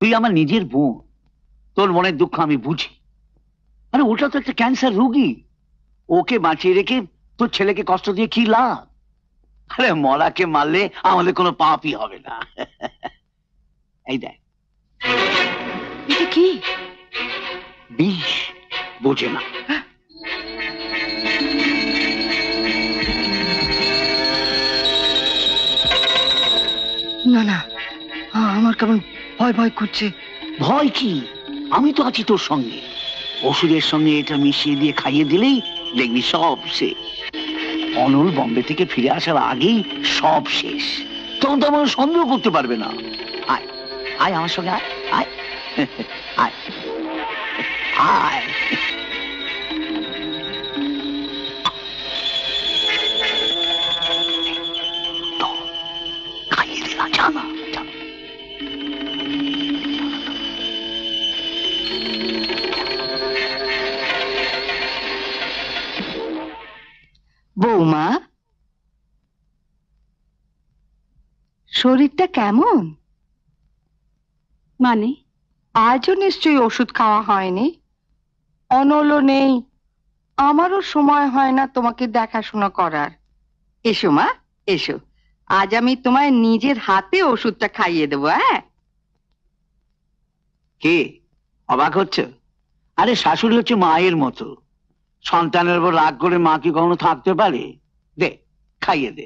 তুই আমার নিজের বোন, তোর মনের দুঃখ আমি বুঝি। আরে ওটা তো একটা ক্যান্সার রোগী, ওকে বাঁচিয়ে রেখে তোর ছেলেকে কষ্ট দিয়ে কি লাভ? আরে মরাকে মারলে আমাদের কোনো পাপই হবে না। এই দেখ, এটা কি? বিষ। বোঝে না। না না, আমার কেমন ভয় ভয় করছে। ভয় কি, আমি তো আছি তোর সঙ্গে। ওষুধের সঙ্গে এটা মিশিয়ে দিয়ে খাইয়ে দিলেই দেখবি সব শেষ। অনল বম্বে থেকে ফিরে আসার আগেই সব শেষ। তখন তো আমার সন্দেহ করতে পারবে না। আয় আয় আমার সঙ্গে, আয় আয় আয় আয়। খাইয়ে দিলাম, জানা জানা। বৌমা, শরীরটা কেমন? মানে আজও নিশ্চয়ই ওষুধ খাওয়া হয়নি। অনলও নেই, আমারও সময় হয় না তোমাকে দেখাশোনা করার। এসো মা, এসো, আজ আমি তোমায় নিজের হাতে ওষুধটা খাইয়ে দেবো। হ্যাঁ, কে অবাক হচ্ছে? আরে শাশুড়ি হচ্ছে মায়ের মতো, সন্তানের উপর রাগ করে মা কি কখনো থাকতে পারে? দে, খাইয়ে দে।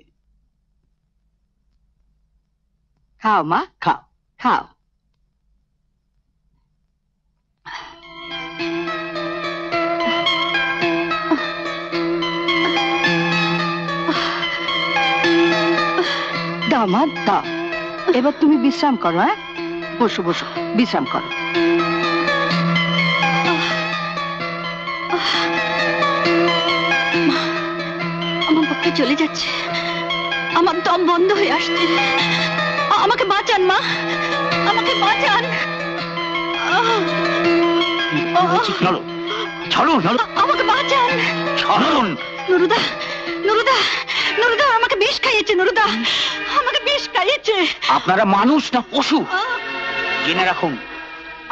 খাও মা, খাও। খাও। দাও মা, দাও। এবার তুমি বিশ্রাম করো। হ্যাঁ, বসো বসো, বিশ্রাম করো। আমার পক্ষে চলে যাচ্ছে, আমার দম বন্ধ হয়ে আসছে। আমাকে বাঁচান মা, আমাকে বাঁচান। চলো চলো চলো, আমাকে বাঁচান। চলুন। নুরুদা, নুরুদা, নুরুদা আমাকে বিষ খাইয়েছে। নুরুদা আমাকে বিষ খাইয়েছে। আপনারা মানুষ না পশু? জেনে রাখুন,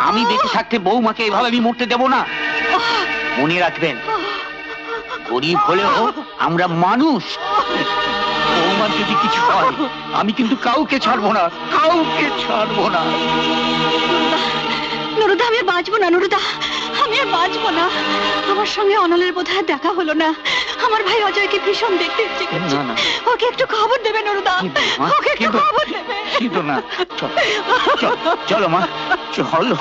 আমি বেঁচে থাকতে বৌমাকে এভাবে আমি মরতে দেব না। মনে রাখবেন, গরিব হলেও আমরা মানুষ। বৌমার যদি কিছু হয়, আমি কিন্তু কাউকে ছাড়বো না, কাউকে ছাড়বো না। নুরুদা, আমি আর বাঁচবো না। নুরুদা, আমি আর বাঁচবো না। আমার সঙ্গে অনলের বোধহয় দেখা হলো না। আমার ভাই অজয়কে ভীষণ দেখতে ইচ্ছে করছে। ওকে একটু খবর দেবে নুরুদা, ওকে একটু খবর দেবে। না, চলো মা, চলো।